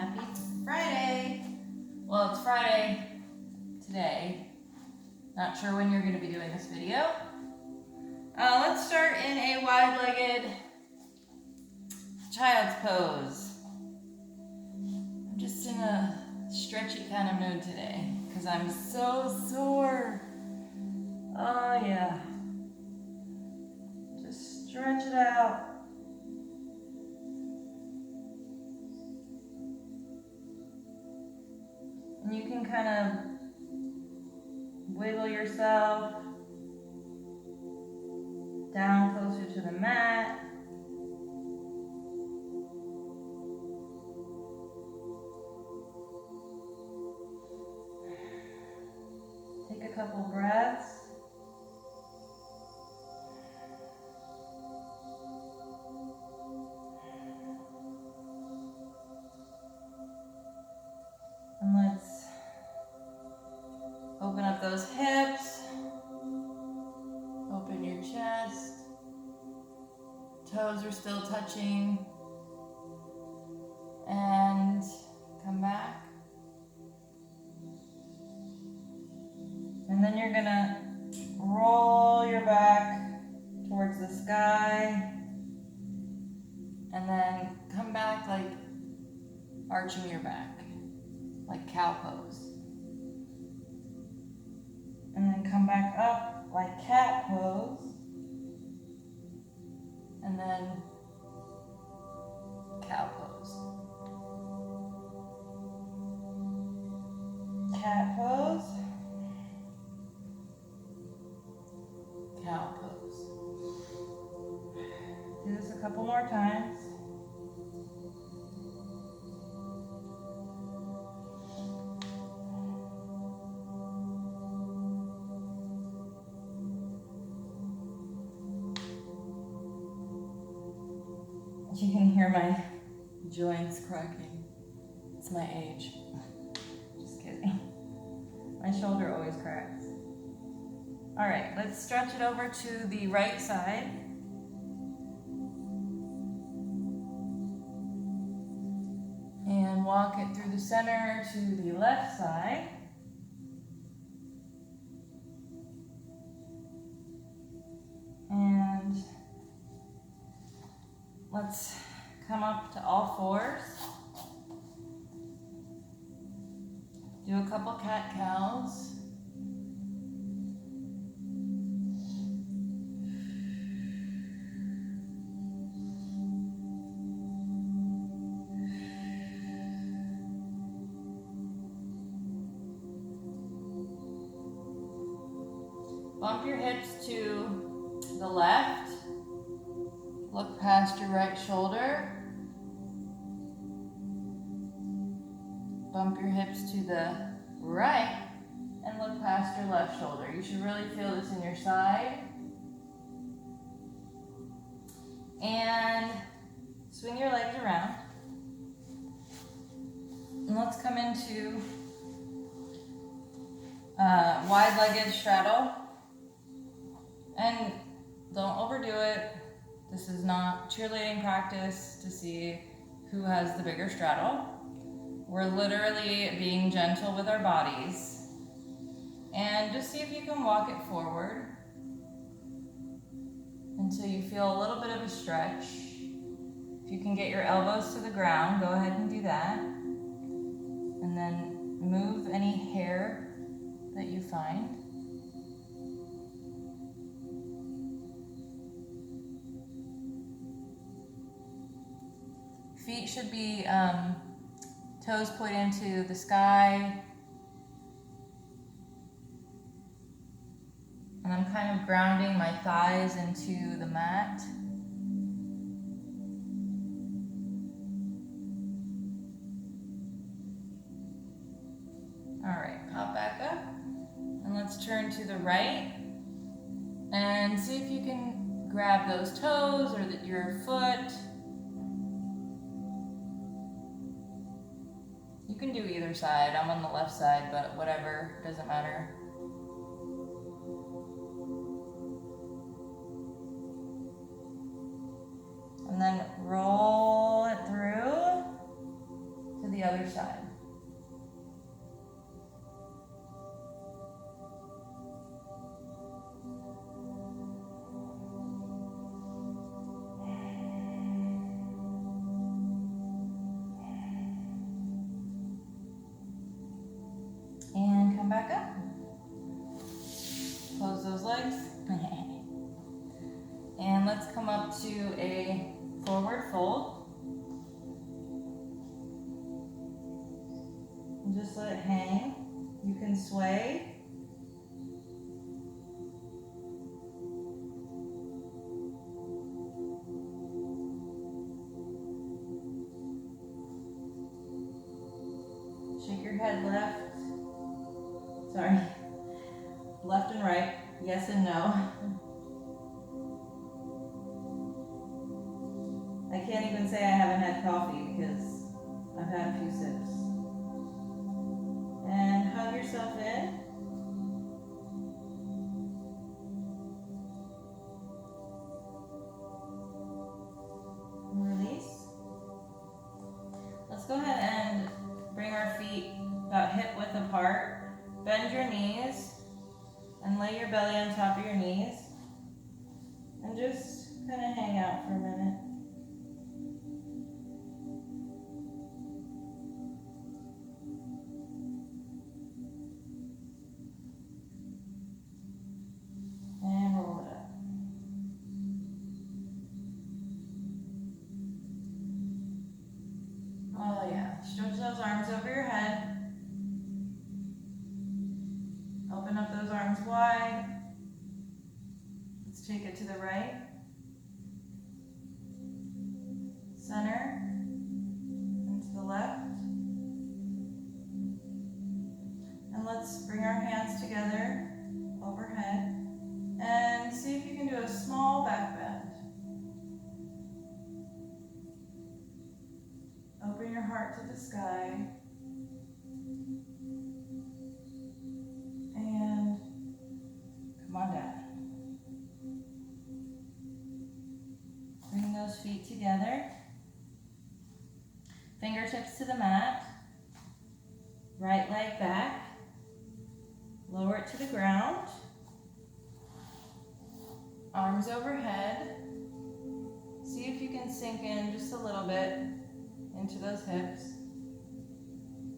Happy Friday. Well, it's Friday today. Not sure when you're going to be doing this video. Let's start in a wide-legged child's pose. I'm just in a stretchy kind of mood today because I'm so sore. Oh yeah. Just stretch it out. And you can kind of wiggle yourself down closer to the mat. Take a couple breaths. And let's open up those hips. Open your chest. Toes are still touching. And come back. And then you're gonna roll your back towards the sky. And then come back like arching your back, like cow pose. And then come back up like cat pose. And then cow pose. Cat pose. Cow pose. Do this a couple more times. You can hear my joints cracking. It's my age. Just kidding. My shoulder always cracks. All right, let's stretch it over to the right side. And walk it through the center to the left side. And let's come up to all fours. Do a couple cat-cows. Bump your hips to the left. Look past your right shoulder. Bump your hips to the right and look past your left shoulder. You should really feel this in your side. And swing your legs around. And let's come into wide-legged straddle. And don't overdo it. This is not cheerleading practice to see who has the bigger straddle. We're literally being gentle with our bodies. And just see if you can walk it forward until you feel a little bit of a stretch. If you can get your elbows to the ground, go ahead and do that. And then move any hair that you find. Feet should be toes pointing to the sky. And I'm kind of grounding my thighs into the mat. All right, pop back up. And let's turn to the right. And see if you can grab those toes or your foot. You can do either side. I'm on the left side, but whatever, doesn't matter. And then roll it through to the other side. And come back up. Close those legs. And let's come up to a forward fold. And just let it hang. You can sway. Shake your head left and right, yes and no. I can't even say I haven't had coffee because I've had a few sips. And hug yourself in. And release. Let's go ahead and bring our feet about hip width apart. Bend your knees and lay your belly on top of your knees. And just kind of hang out for a minute. And roll it up. Oh yeah, stretch those arms over your head. Open up those arms wide. Let's take it to the right. Center. And to the left. And let's bring our hands together overhead. And see if you can do a small back bend. Open your heart to the sky. And come on down. Bring those feet together. Fingertips to the mat. Right leg back. Lower it to the ground. Arms overhead. See if you can sink in just a little bit into those hips.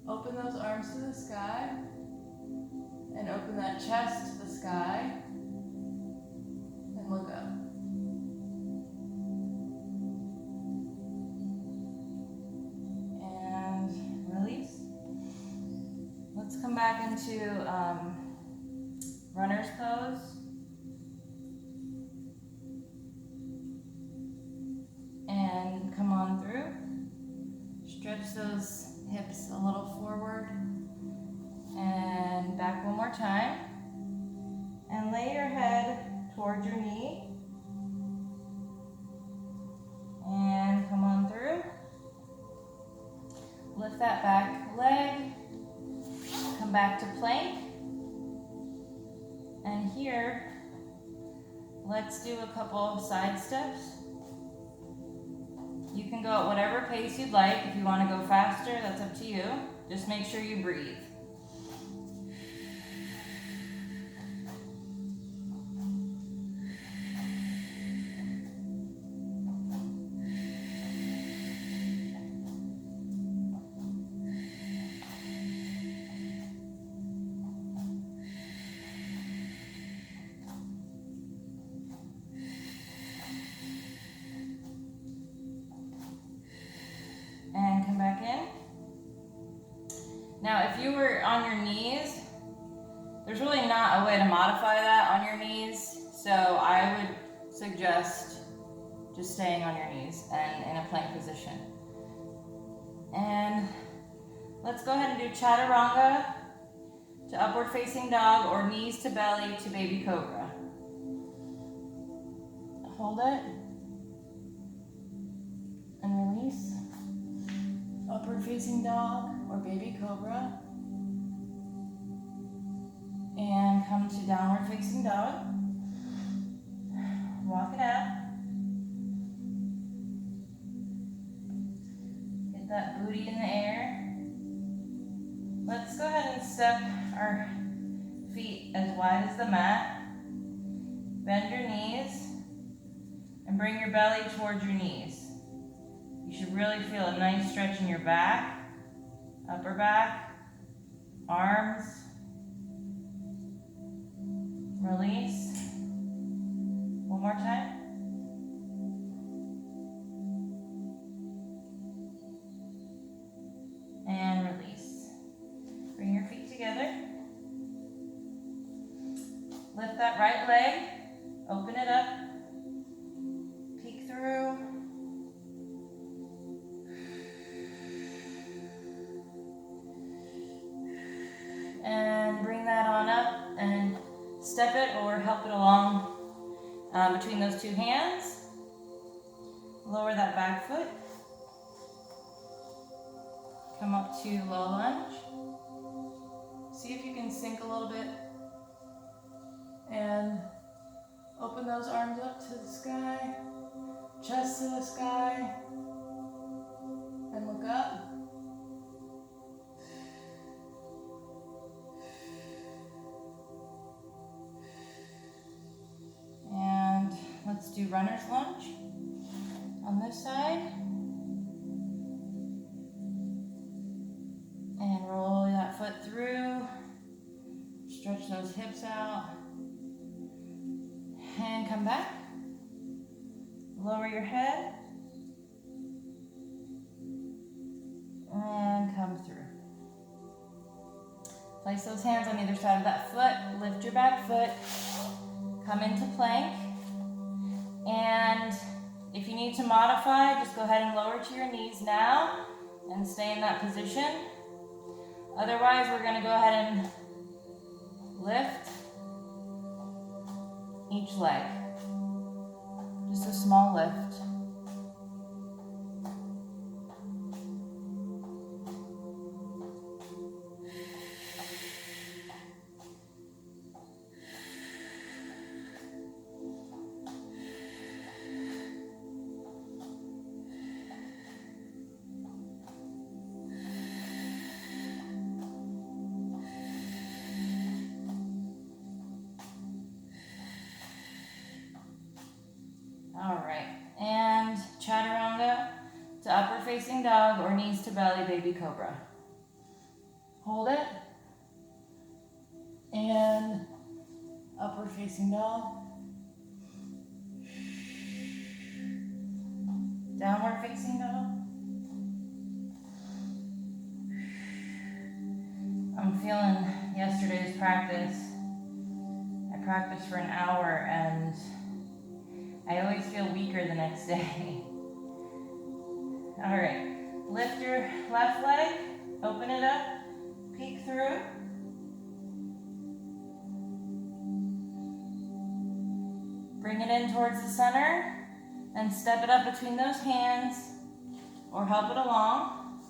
Open those arms to the sky. And open that chest to the sky. And look up. And release. Let's come back into runner's pose. And come on through. Stretch those hips a little forward. And back one more time. And lay your head towards your knee. And come on through. Lift that back leg. Come back to plank. And here, let's do a couple side steps. You can go at whatever pace you'd like. If you want to go faster, that's up to you. Just make sure you breathe. And come back in. Now, if you were on your knees, there's really not a way to modify that on your knees, so I would suggest just staying on your knees and in a plank position. And let's go ahead and do chaturanga to upward facing dog or knees to belly to baby cobra. Hold it and release. Upward facing dog or baby cobra. And come to downward facing dog. Walk it out. Get that booty in the air. Let's go ahead and step our feet as wide as the mat. Bend your knees and bring your belly towards your knees. You should really feel a nice stretch in your back, upper back, arms. Release. One more time. And release. Bring your feet together. Lift that right leg. Open it up. Peek through. And bring that on up and step it or help it along between those two hands. Lower that back foot. Come up to low lunge. See if you can sink a little bit. And open those arms up to the sky. Chest to the sky. And look up. And let's do runner's lunge on this side. And roll that foot through. Stretch those hips out. And come back. Lower your head. And come through. Place those hands on either side of that foot. Lift your back foot. Come into plank. And if you need to modify, just go ahead and lower to your knees now and stay in that position. Otherwise, we're going to go ahead and lift each leg. Just a small lift. And chaturanga to upper facing dog or knees to belly baby cobra. Hold it. And upward facing dog. Downward facing dog. I'm feeling yesterday's practice. I practiced for an hour and I always feel weaker the next day. All right, lift your left leg, open it up, peek through. Bring it in towards the center and step it up between those hands or help it along.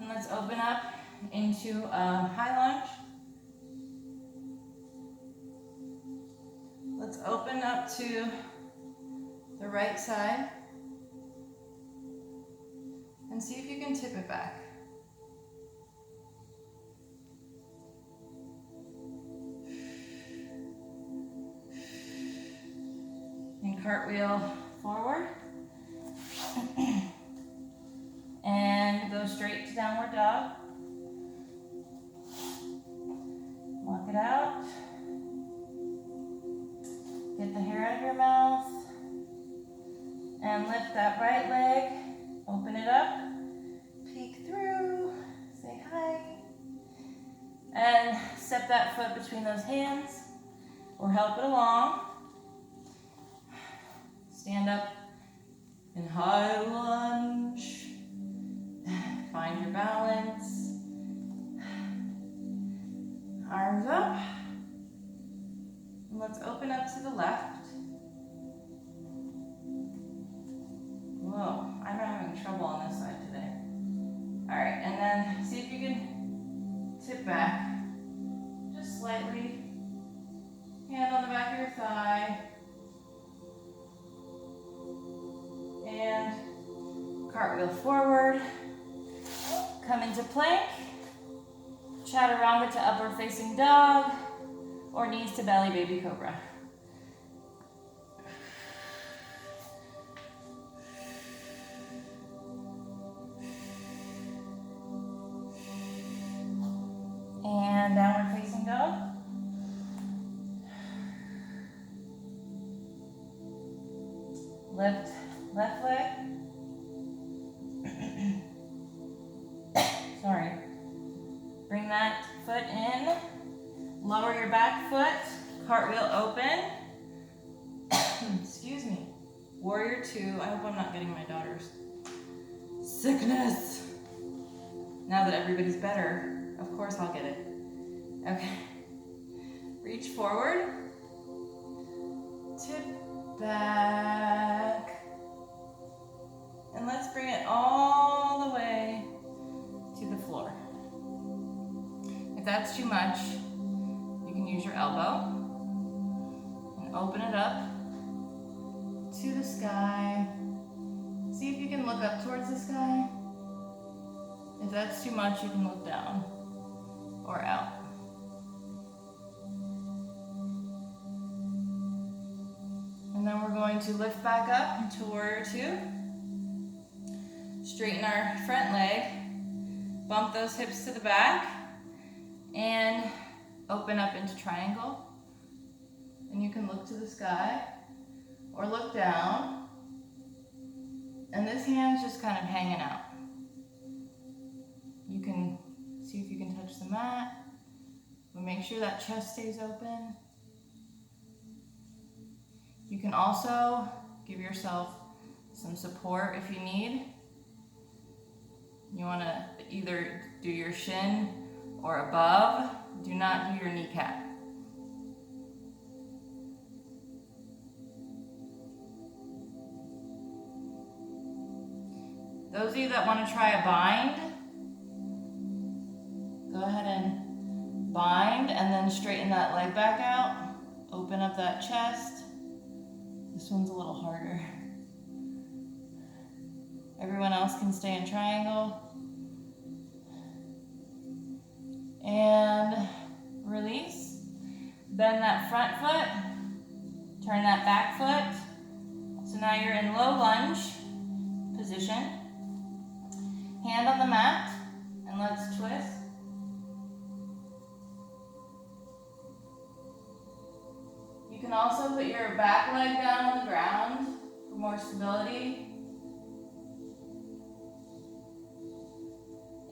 And let's open up into a high lunge. Let's open up to the right side and see if you can tip it back. And cartwheel forward. And go straight to downward dog. Walk it out. Get the hair out of your mouth. And lift that right leg. Open it up. Peek through. Say hi. And step that foot between those hands or help it along. Stand up in high lunge. Find your balance. Arms up. And let's open up to the left. Whoa, I'm having trouble on this side today. All right, and then see if you can tip back just slightly. Hand on the back of your thigh. And cartwheel forward. Come into plank. Chaturanga to upward facing dog, or knees to belly baby cobra. And downward facing dog. Lift left leg. Sorry. Bring that foot in. Lower your back foot. Cartwheel open. Excuse me. Warrior two. I hope I'm not getting my daughter's sickness. Now that everybody's better, of course I'll get it. Okay. Reach forward. Tip back. And let's bring it all the way to the floor. If that's too much, you can use your elbow and open it up to the sky. See if you can look up towards the sky. If that's too much, you can look down or out. And then we're going to lift back up into warrior two. Straighten our front leg. Bump those hips to the back. And open up into triangle. And you can look to the sky or look down. And this hand's just kind of hanging out. You can see if you can touch the mat. But make sure that chest stays open. You can also give yourself some support if you need. You want to either do your shin or above. Do not do your kneecap. Those of you that want to try a bind, go ahead and bind and then straighten that leg back out. Open up that chest. This one's a little harder. Everyone else can stay in triangle. And release. Bend that front foot. Turn that back foot. So now you're in low lunge position. Hand on the mat, and let's twist. You can also put your back leg down on the ground for more stability.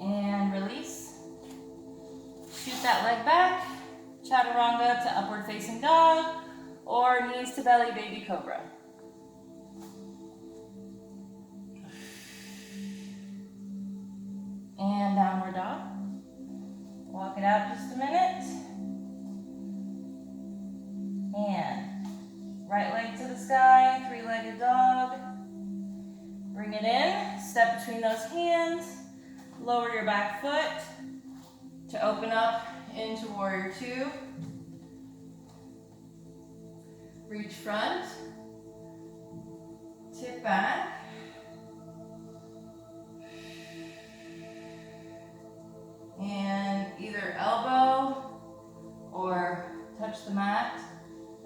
And release. Shoot that leg back. Chaturanga to upward facing dog, or knees to belly baby cobra. And downward dog. Walk it out just a minute. And right leg to the sky, three-legged dog. Bring it in, step between those hands. Lower your back foot to open up into warrior two. Reach front, tip back. And either elbow or touch the mat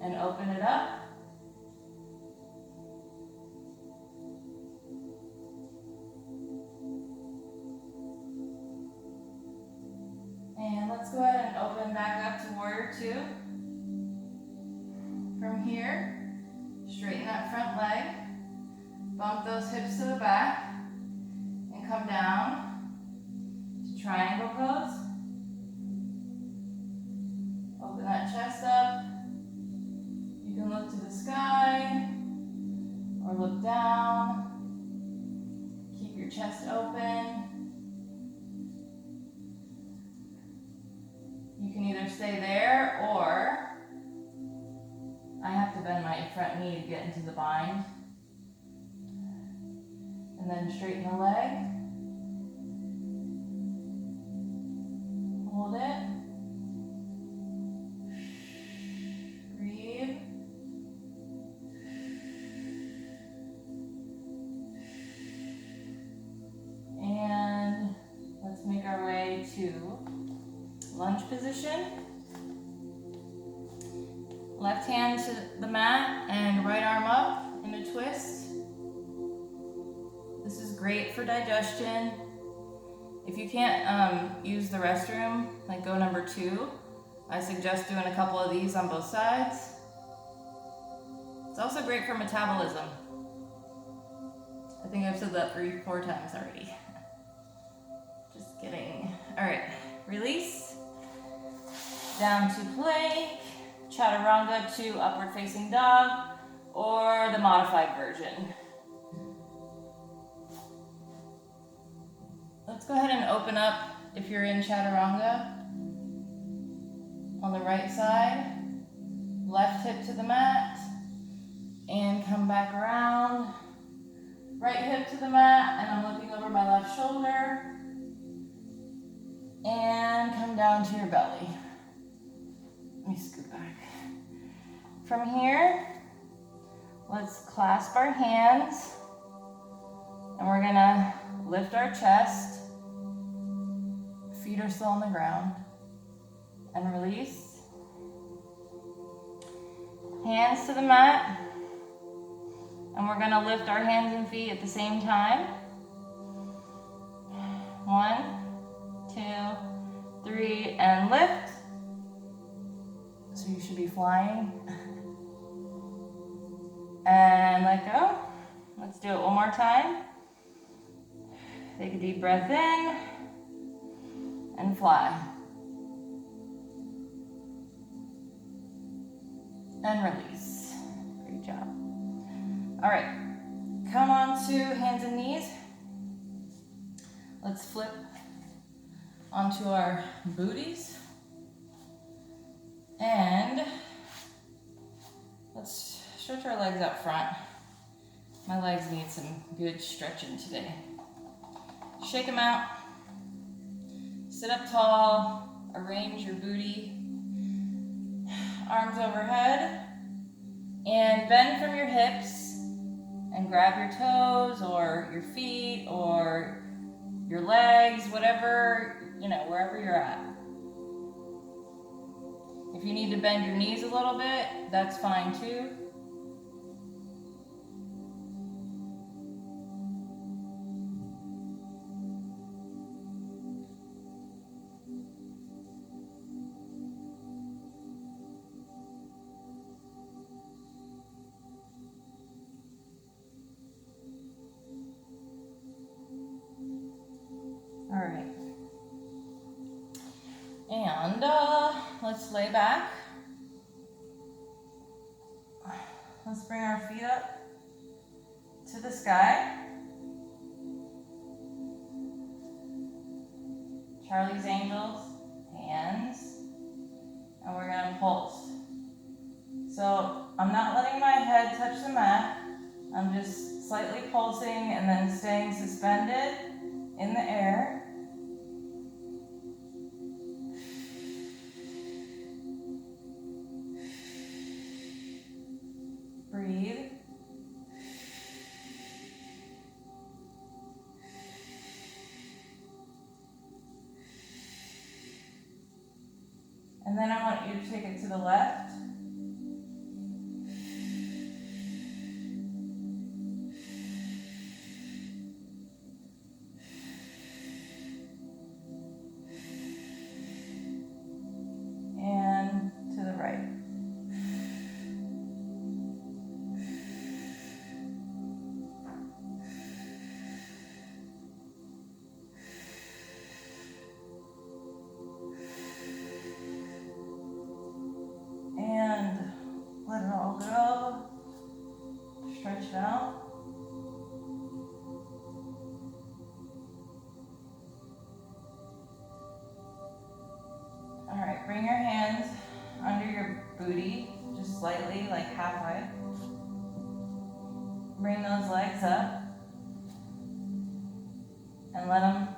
and open it up. And let's go ahead and open back up to warrior two. From here, straighten that front leg, bump those hips to the back, and come down to triangle pose. Open that chest up. You can look to the sky or look down. Keep your chest open. You can either stay there, or I have to bend my front knee to get into the bind. And then straighten the leg. Hold it. Breathe. And let's make our way to lunge position. Left hand to the mat and right arm up in a twist. This is great for digestion. If you can't use the restroom, like go number 2, I suggest doing a couple of these on both sides. It's also great for metabolism. I think I've said that 3-4 times already. Just kidding. All right, release. Down to plank, chaturanga to upward facing dog, or the modified version. Let's go ahead and open up if you're in chaturanga. On the right side, left hip to the mat, and come back around. Right hip to the mat, and I'm looking over my left shoulder. And come down to your belly. Let me scoot back. From here, let's clasp our hands, and we're gonna lift our chest. Feet are still on the ground. And release. Hands to the mat. And we're gonna lift our hands and feet at the same time. 1, 2, 3, and lift. So you should be flying. And let go. Let's do it one more time. Take a deep breath in and fly. And release. Great job. All right, come on to hands and knees. Let's flip onto our booties. And let's stretch our legs up front. My legs need some good stretching today. Shake them out. Sit up tall. Arrange your booty. Arms overhead. And bend from your hips. And grab your toes or your feet or your legs, whatever, wherever you're at. If you need to bend your knees a little bit, that's fine too. All right. And let's lay back. Let's bring our feet up to the sky. Charlie's Angels, hands. And we're gonna pulse. So I'm not letting my head touch the mat. I'm just slightly pulsing and then staying suspended in the air. Breathe. And then I want you to take it to the left. And to the right. And let it all go. Stretch it out. All right, bring your hands under your booty, just slightly, like halfway. Bring those legs up and let them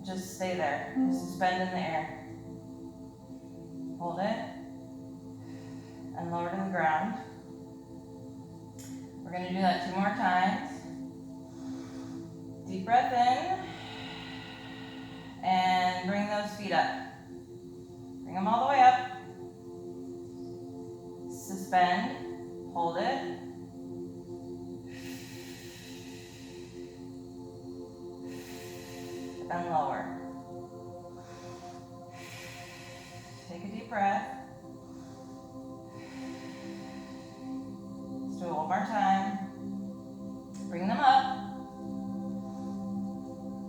just stay there, just suspend in the air. Hold it and lower to the ground. We're going to do that 2 more times. Deep breath in and bring those feet up. Bring them all the way up. Suspend, hold it. And lower. Take a deep breath. Let's do it one more time. Bring them up.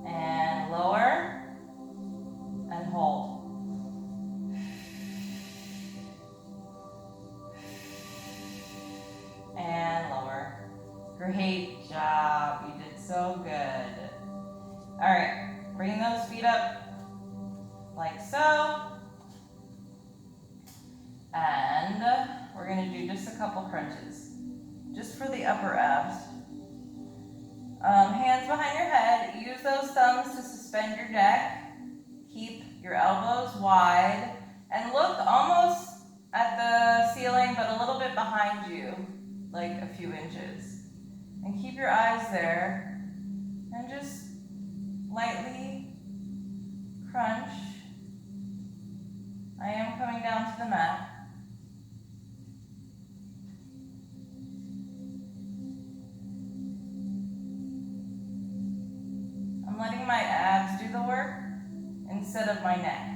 And lower. And hold. And lower. Great job. You did so good. All right. Bring those feet up like so. And we're going to do just a couple crunches, just for the upper abs. Hands behind your head. Use those thumbs to suspend your neck. Keep your elbows wide. And look almost at the ceiling, but a little bit behind you, like a few inches. And keep your eyes there. And just lightly crunch. I am coming down to the mat. I'm letting my abs do the work instead of my neck.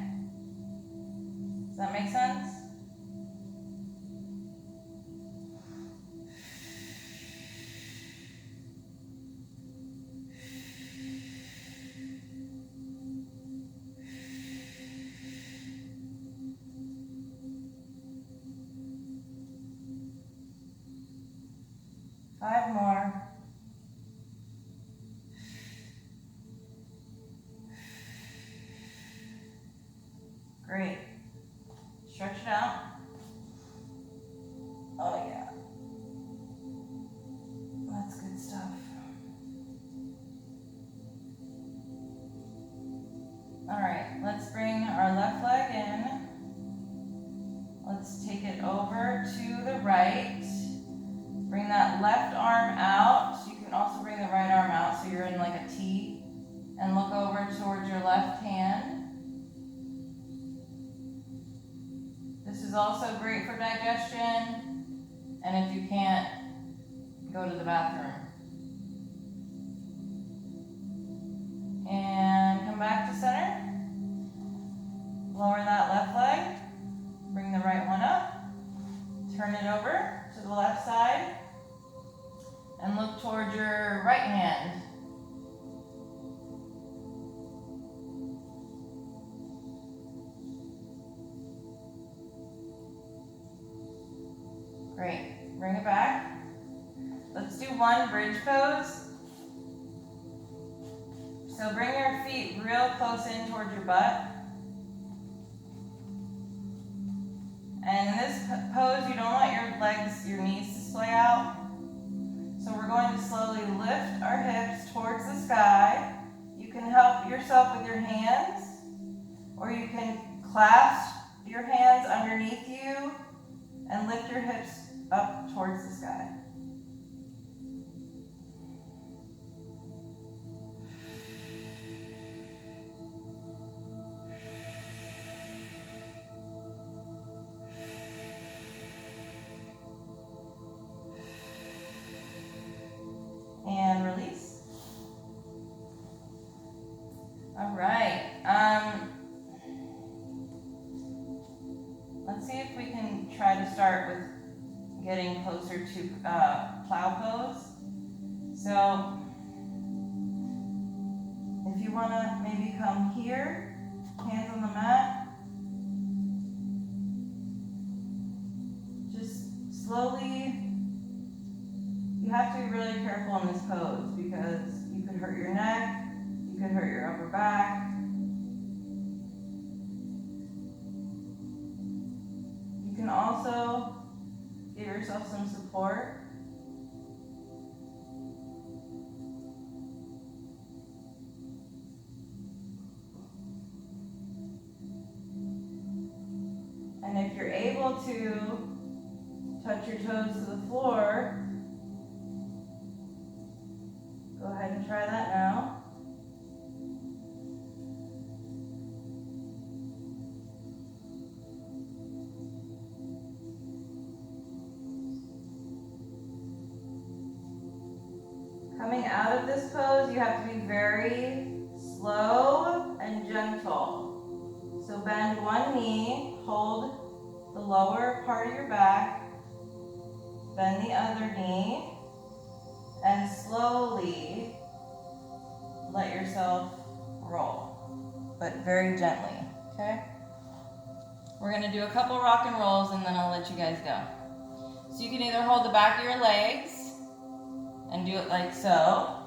Does that make sense? Five more. Great. Stretch it out. Oh yeah. That's good stuff. All right, let's bring our left leg in. Let's take it over to the right. Bring that left arm out. You can also bring the right arm out so you're in like a T. And look over towards your left hand. This is also great for digestion. And if you can't, go to the bathroom. And come back to center. Lower that left leg. Bring the right one up. Turn it over to the left side. And look towards your right hand. Great. Bring it back. Let's do one bridge pose. So bring your feet real close in towards your butt. And in this pose, you don't want your legs, your knees to splay out. So we're going to slowly lift our hips towards the sky. You can help yourself with your hands, or you can clasp your hands underneath you and lift your hips up towards the sky. And release. All right. Let's see if we can try to start with getting closer to plow pose. So if you want to maybe come here, hands on the mat, just slowly. You have to be really careful in this pose because you could hurt your neck, you could hurt your upper back. You can also give yourself some support. And if you're able to touch your toes to the floor, go ahead and try that now. Coming out of this pose, you have to be very slow and gentle. So bend one knee, hold the lower part of your back, bend the other knee, and slowly let yourself roll, but very gently, okay? We're gonna do a couple rock and rolls and then I'll let you guys go. So you can either hold the back of your legs and do it like so.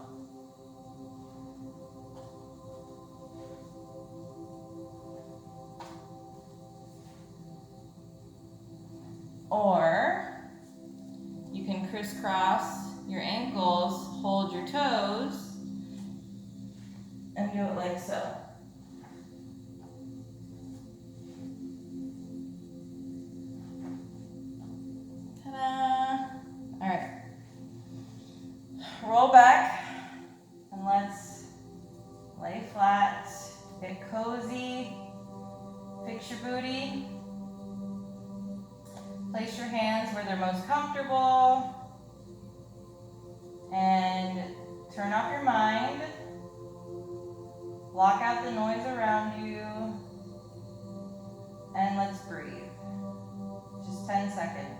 Or you can crisscross your ankles, hold your toes, and do it like so. Ta-da! All right. Roll back, and let's lay flat, get cozy, fix your booty. Place your hands where they're most comfortable, and turn off your mind. Block out the noise around you, and let's breathe. Just 10 seconds.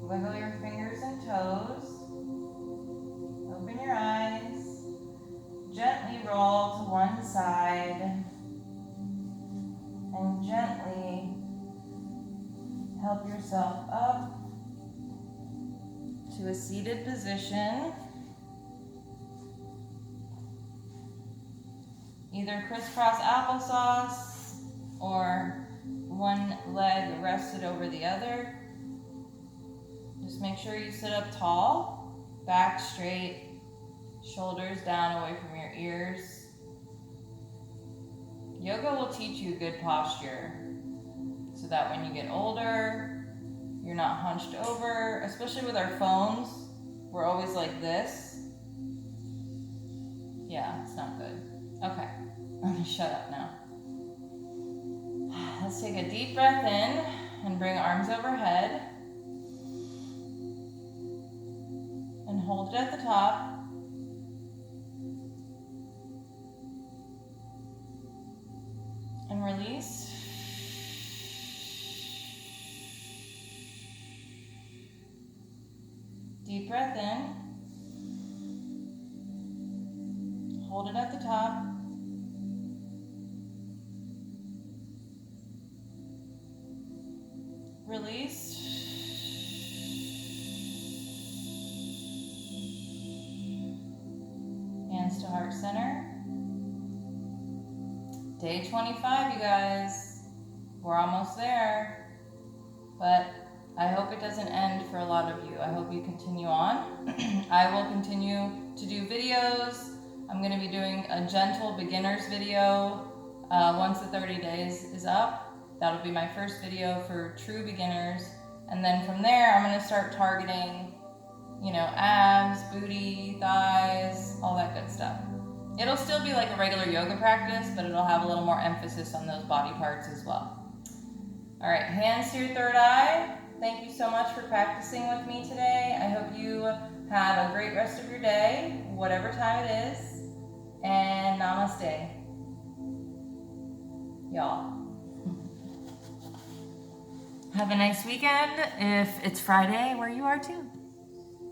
Wiggle your fingers and toes. Open your eyes. Gently roll to one side. And gently help yourself up to a seated position. Either crisscross applesauce or one leg rested over the other. Just make sure you sit up tall, back straight, shoulders down away from your ears. Yoga will teach you good posture so that when you get older, you're not hunched over, especially with our phones. We're always like this. Yeah, it's not good. Okay, I'm gonna shut up now. Let's take a deep breath in and bring arms overhead. And hold it at the top. And release. Deep breath in. Hold it at the top. Release. Hands to heart center. Day 25, you guys. We're almost there. But I hope it doesn't end for a lot of you. I hope you continue on. I will continue to do videos. I'm going to be doing a gentle beginners video once the 30 days is up. That'll be my first video for true beginners. And then from there, I'm going to start targeting, you know, abs, booty, thighs, all that good stuff. It'll still be like a regular yoga practice, but it'll have a little more emphasis on those body parts as well. All right, hands to your third eye. Thank you so much for practicing with me today. I hope you have a great rest of your day, whatever time it is. And namaste, y'all. Have a nice weekend if it's Friday where you are too.